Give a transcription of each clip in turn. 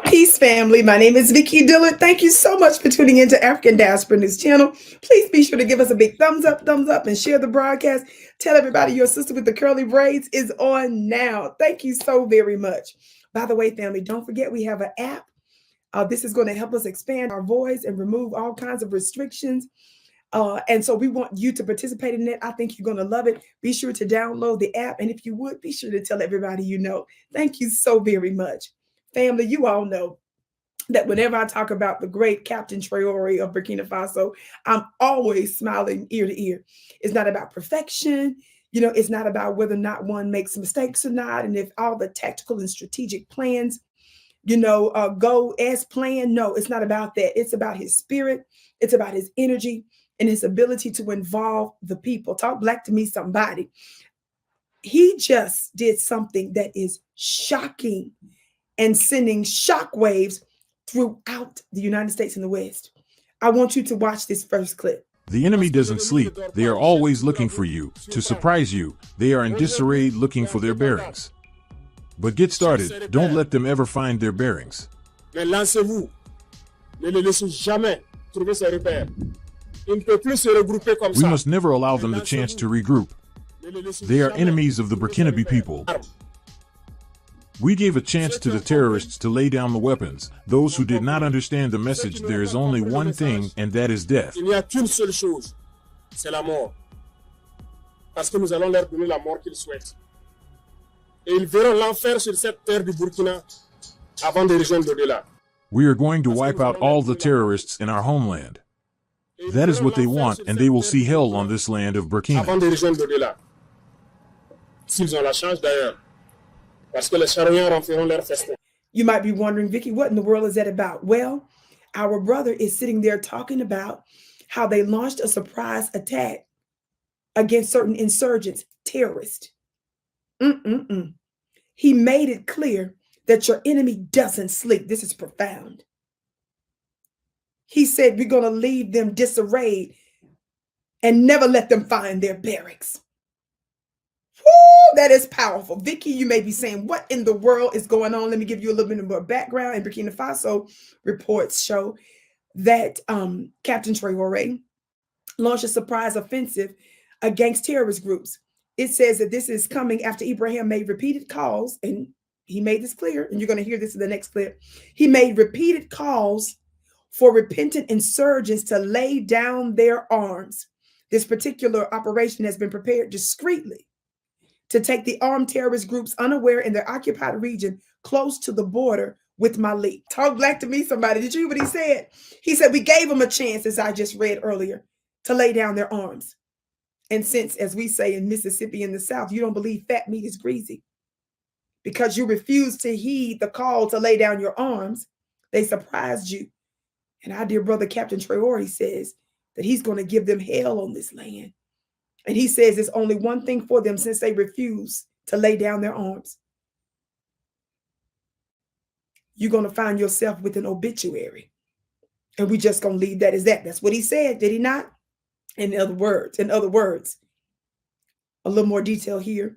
Peace, family. My name is Vicki Dillard. Thank you so much for tuning into African Diaspora News Channel. Please be sure to give us a big thumbs up, and share the broadcast. Tell everybody your sister with the curly braids is on now. Thank you so very much. By the way, family, don't forget we have an app. This is going to help us expand our voice and remove all kinds of restrictions. And so we want you to participate in it. I think you're going to love it. Be sure to download the app. And if you would, be sure to tell everybody you know. Thank you so very much. Family, you all know that whenever I talk about the great Captain Traore of Burkina Faso, I'm always smiling ear to ear. It's not about perfection. It's not about whether or not one makes mistakes or not. And if all the tactical and strategic plans, go as planned. No, it's not about that. It's about his spirit. It's about his energy and his ability to involve the people. Talk black to me, somebody. He just did something that is shocking and sending shockwaves throughout the United States and the West. I want you to watch this first clip. The enemy doesn't sleep. They are always looking for you, to surprise you. They are in disarray looking for their bearings. But get started. Don't let them ever find their bearings. Mais lancez-vous. Ne les laissez jamais trouver ses repères. Il ne peut plus se regrouper comme ça. We must never allow them the chance to regroup. They are enemies of the Burkinabe people. We gave a chance to the terrorists to lay down the weapons. Those who did not understand the message, there is only one thing, and that is death. Il n'y a qu'une seule chose, c'est la mort. Parce que nous allons leur donner la mort qu'ils souhaitent. Et ils verront l'enfer sur cette terre du Burkina avant de rejoindre l'au-delà. We are going to wipe out all the terrorists in our homeland. That is what they want, and they will see hell on this land of Burkina. Avant de rejoindre l'au-delà. S'ils ont la chance d'ailleurs. Parce que les charognards en feront leur festin. You might be wondering, Vicki, what in the world is that about? Well, our brother is sitting there talking about how they launched a surprise attack against certain insurgents, terrorists. He made it clear that your enemy doesn't sleep. This is profound. He said, we're going to leave them disarrayed and never let them find their barracks. Woo, that is powerful. Vicki, you may be saying, what in the world is going on? Let me give you a little bit more background. In Burkina Faso, reports show that Captain Traore launched a surprise offensive against terrorist groups. It says that this is coming after Ibrahim made repeated calls, and he made this clear, and you're going to hear this in the next clip. He made repeated calls for repentant insurgents to lay down their arms. This particular operation has been prepared discreetly to take the armed terrorist groups unaware in their occupied region close to the border with Mali. Talk black to me, somebody. Did you hear what he said? He said, we gave them a chance, as I just read earlier, to lay down their arms. And since, as we say in Mississippi in the South, you don't believe fat meat is greasy, because you refuse to heed the call to lay down your arms, they surprised you. And our dear brother, Captain Traore, says that he's going to give them hell on this land. And he says there's only one thing for them since they refuse to lay down their arms. You're going to find yourself with an obituary. And we just going to leave that as that. That's what he said, did he not? In other words, a little more detail here.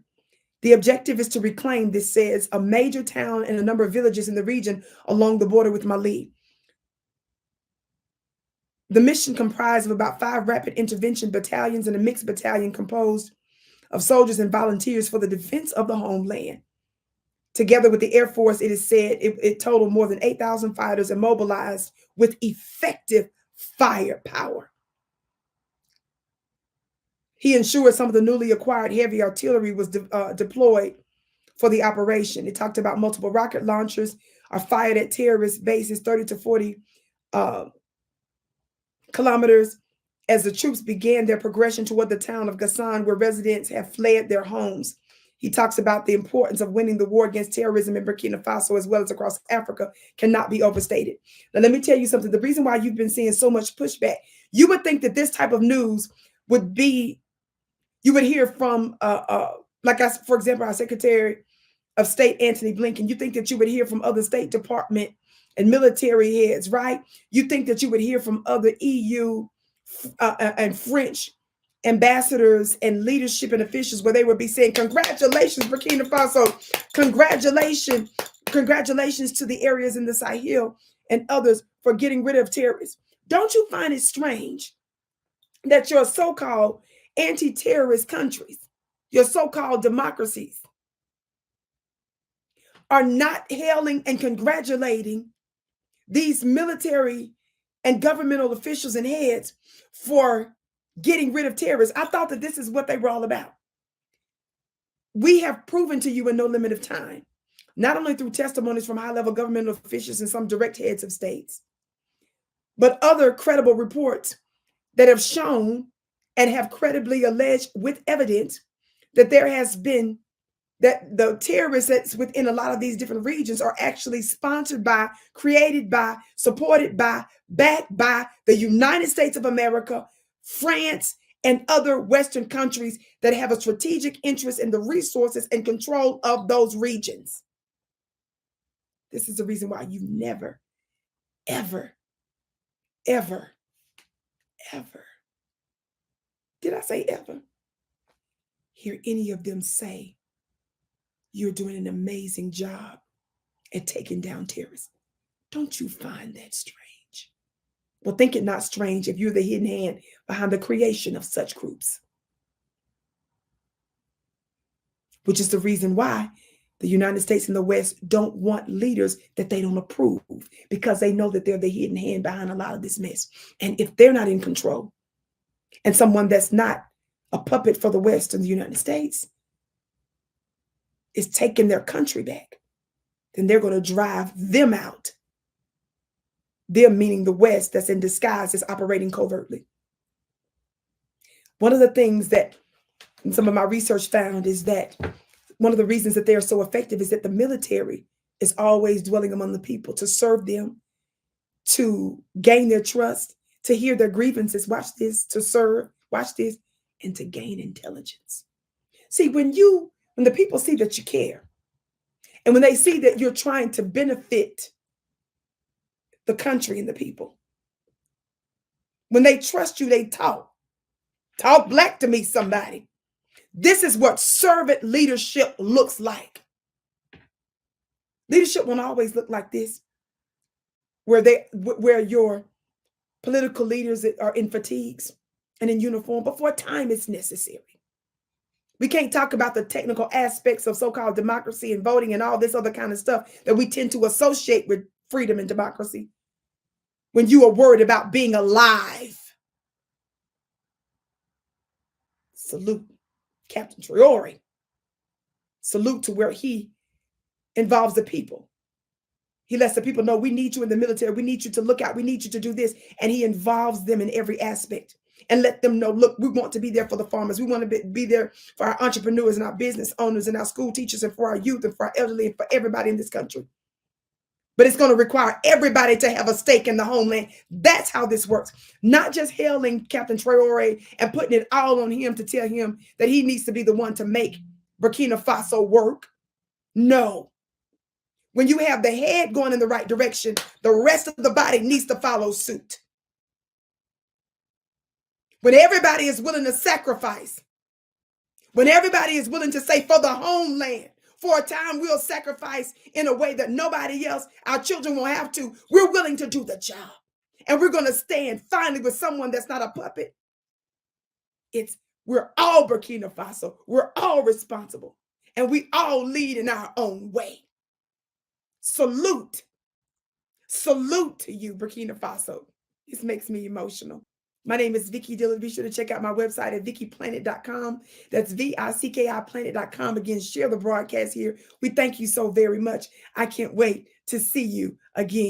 The objective is to reclaim, this says, a major town and a number of villages in the region along the border with Mali. The mission comprised of about 5 rapid intervention battalions and a mixed battalion composed of soldiers and volunteers for the defense of the homeland. Together with the Air Force, it is said it totaled more than 8,000 fighters and mobilized with effective firepower. He ensured some of the newly acquired heavy artillery was deployed for the operation. It talked about multiple rocket launchers are fired at terrorist bases 30 to 40 kilometers as the troops began their progression toward the town of Gassan, where residents have fled their homes. He talks about the importance of winning the war against terrorism in Burkina Faso as well as across Africa cannot be overstated. Now, let me tell you something. The reason why you've been seeing so much pushback, you would think that this type of news would be, you would hear from, for example, our Secretary of State, Antony Blinken. You think that you would hear from other State Department and military heads, right? You think that you would hear from other EU and French ambassadors and leadership and officials where they would be saying, congratulations, Burkina Faso, congratulations, Congratulations to the areas in the Sahel and others for getting rid of terrorists. Don't you find it strange that your so-called anti-terrorist countries, your so-called democracies, are not hailing and congratulating these military and governmental officials and heads for getting rid of terrorists? I thought that this is what they were all about. We have proven to you in no limit of time, not only through testimonies from high-level governmental officials and some direct heads of states, but other credible reports that have shown and have credibly alleged with evidence that there has been, that the terrorists that's within a lot of these different regions are actually sponsored by, created by, supported by, backed by the United States of America, France, and other Western countries that have a strategic interest in the resources and control of those regions. This is the reason why you never, ever, ever, ever, did I say ever, hear any of them say you're doing an amazing job at taking down terrorists. Don't you find that strange? Well, think it not strange if you're the hidden hand behind the creation of such groups, which is the reason why the United States and the West don't want leaders that they don't approve, because they know that they're the hidden hand behind a lot of this mess. And if they're not in control, and someone that's not a puppet for the West and the United States is taking their country back, then they're going to drive them out. Them meaning the West that's in disguise, is operating covertly. One of the things that some of my research found is that one of the reasons that they are so effective is that the military is always dwelling among the people to serve them, to gain their trust, to hear their grievances, watch this, to serve, watch this, and to gain intelligence. See, when the people see that you care, and when they see that you're trying to benefit the country and the people, when they trust you, they talk black to me, somebody. This is what servant leadership looks like. Leadership won't always look like this, where your political leaders are in fatigues and in uniform, but for a time it's necessary. We can't talk about the technical aspects of so-called democracy and voting and all this other kind of stuff that we tend to associate with freedom and democracy when you are worried about being alive. Salute Captain Traore. Salute to where he involves the people. He lets the people know, we need you in the military. We need you to look out. We need you to do this. And he involves them in every aspect and let them know, look, we want to be there for the farmers. We want to be there for our entrepreneurs and our business owners and our school teachers and for our youth and for our elderly and for everybody in this country. But it's going to require everybody to have a stake in the homeland. That's how this works. Not just hailing Captain Traore and putting it all on him to tell him that he needs to be the one to make Burkina Faso work. No. When you have the head going in the right direction, the rest of the body needs to follow suit. When everybody is willing to sacrifice, when everybody is willing to say, for the homeland, for a time we'll sacrifice in a way that nobody else, our children won't have to. We're willing to do the job. And we're going to stand finally with someone that's not a puppet. We're all Burkina Faso. We're all responsible. And we all lead in our own way. Salute. Salute to you, Burkina Faso. This makes me emotional. My name is Vicki Dillard. Be sure to check out my website at VickiPlanet.com. That's VICKIPlanet.com. Again, share the broadcast here. We thank you so very much. I can't wait to see you again.